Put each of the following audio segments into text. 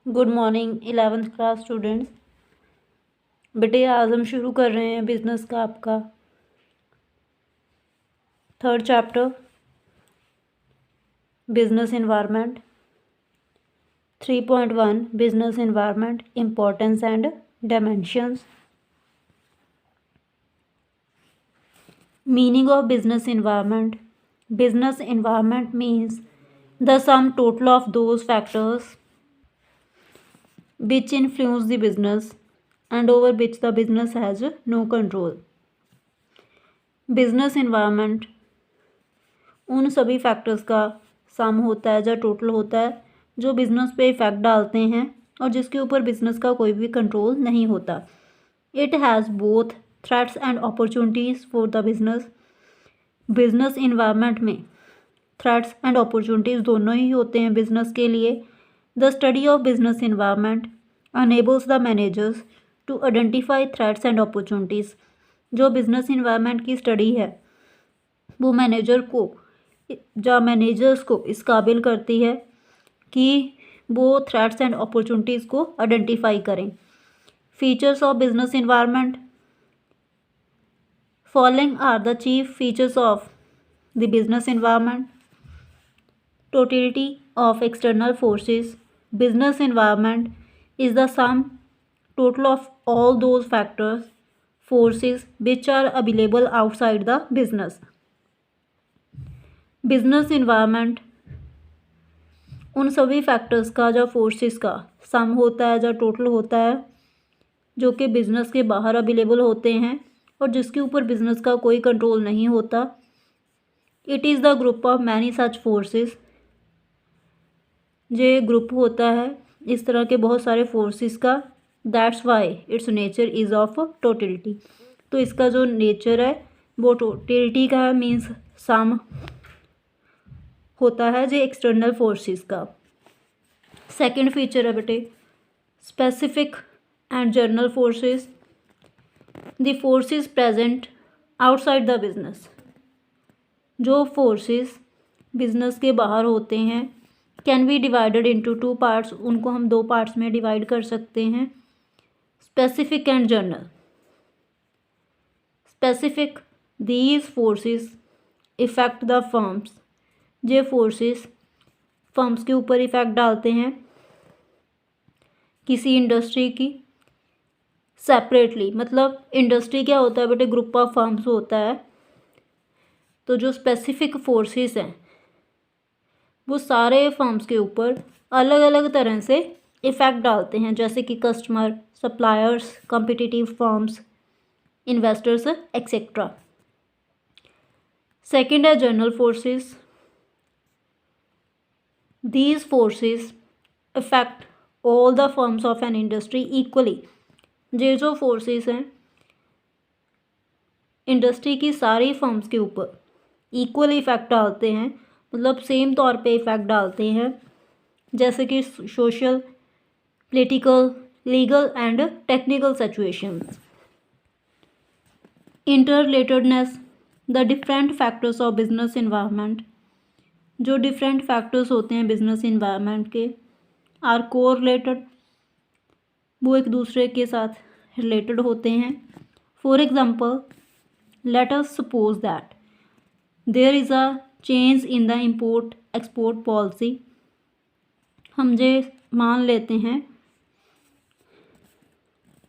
Good morning 11th class students. बेटे आज हम शुरू कर रहे हैं बिजनेस का आपका third chapter business environment 3.1 business environment importance and dimensions. Meaning of business environment. Business environment means the sum total of those factors which influence the business and over which the business has no control. Business environment उन सभी factors का सम होता है या total होता है जो business पे इफेक्ट डालते हैं और जिसके ऊपर बिजनेस का कोई भी कंट्रोल नहीं होता। It has both threats and opportunities for the business. Business environment में थ्रेट्स एंड अपॉर्चुनिटीज़ दोनों ही होते हैं बिजनेस के लिए। The study of business environment enables the managers to identify threats and opportunities. जो बिजनेस इन्वायरमेंट की स्टडी है वो मैनेजर्स को इस काबिल करती है कि वो थ्रेट्स एंड अपॉर्चुनिटीज़ को आइडेंटिफाई करें। Features of business environment. Following are the chief features of the business environment. Totality of external forces. Business environment is the sum total of all those forces which are available outside the business. Business environment उन सभी factors का जो forces का सम होता है, जो total होता है, जो कि बिजनेस के बाहर अवेलेबल होते हैं और जिसके ऊपर बिजनेस का कोई कंट्रोल नहीं होता। It is the group of many such forces. ये ग्रुप होता है इस तरह के बहुत सारे फोर्सेस का। That's why it's nature is of totality. तो इसका जो नेचर है वो टोटलिटी का है, मीन्स सम होता है जो एक्सटर्नल फोर्सेस का। सेकंड फीचर है बेटे specific and general forces. The forces present outside the business. जो फोर्सेस बिजनेस के बाहर होते हैं can be divided into two parts. उनको हम दो पार्ट्स में डिवाइड कर सकते हैं, specific and general. Specific these forces effect the firms. ये फोर्सेस फर्म्स के ऊपर इफेक्ट डालते हैं किसी इंडस्ट्री की सेपरेटली। मतलब इंडस्ट्री क्या होता है बेटे, ग्रुप ऑफ फर्म्स होता है। तो जो स्पेसिफिक फोर्सेस हैं वो सारे फर्म्स के ऊपर अलग अलग तरह से इफ़ेक्ट डालते हैं, जैसे कि customer, suppliers, competitive firms, investors etcetera. Second है general forces. These forces affect all the firms of an industry equally. ये जो फोर्सेस हैं इंडस्ट्री की सारी फर्म्स के ऊपर इक्वली इफ़ेक्ट डालते हैं, मतलब सेम तौर पे इफ़ेक्ट डालते हैं, जैसे कि social, political, legal and technical situations. Interrelatedness. The different factors of business environment. जो डिफरेंट फैक्टर्स होते हैं बिजनेस इन्वायरमेंट के आर कोरिलेटेड। वो एक दूसरे के साथ रिलेटेड होते हैं। For example let us suppose that there is a change in the import export policy. हम ये मान लेते हैं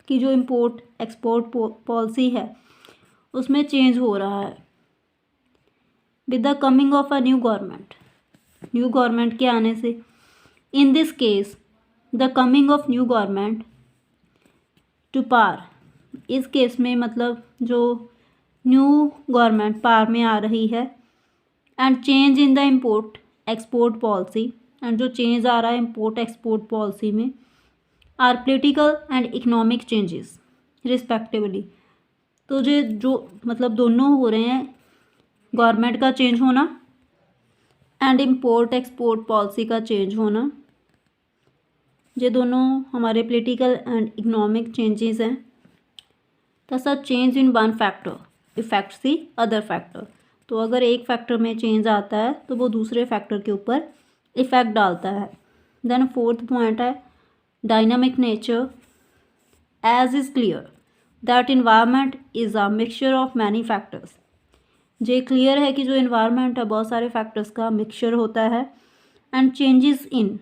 कि जो इम्पोर्ट एक्सपोर्ट पॉलिसी है उसमें चेंज हो रहा है with the coming of a new government. New government के आने से, in this case the coming of new government टू पार। इस केस में मतलब जो न्यू गवर्नमेंट पार में आ रही है and change in the import export policy. And जो चेंज आ रहा है इम्पोर्ट एक्सपोर्ट पॉलिसी में are political and economic changes respectively. तो जो मतलब दोनों हो रहे हैं, गवर्नमेंट का चेंज होना एंड इम्पोर्ट एक्सपोर्ट पॉलिसी का चेंज होना, ये दोनों हमारे पॉलिटिकल एंड इकोनॉमिक चेंजेस हैं। Thus a change in one factor effects the other factor. तो अगर एक फैक्टर में चेंज आता है तो वो दूसरे फैक्टर के ऊपर इफ़ेक्ट डालता है। देन फोर्थ पॉइंट है dynamic nature, as is clear that environment is a mixture of many factors. ये क्लियर है कि जो इन्वायरमेंट है बहुत सारे फैक्टर्स का मिक्सचर होता है, एंड चेंजेस इन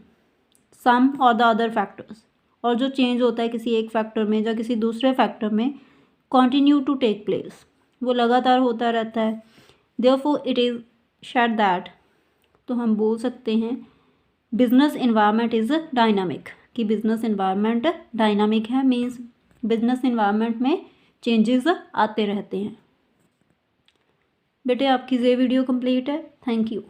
सम और द अदर फैक्टर्स, और जो चेंज होता है किसी एक फैक्टर में या किसी दूसरे फैक्टर में कंटिन्यू टू टेक प्लेस, वो लगातार होता रहता है. Therefore it is said that, तो हम बोल सकते हैं बिजनेस इन्वायरमेंट इज़ डायनामिक, कि बिजनेस इन्वायरमेंट डायनामिक है, मीन्स बिजनेस इन्वायरमेंट में चेंजेस आते रहते हैं. बेटे आपकी ये वीडियो कंप्लीट है. Thank you.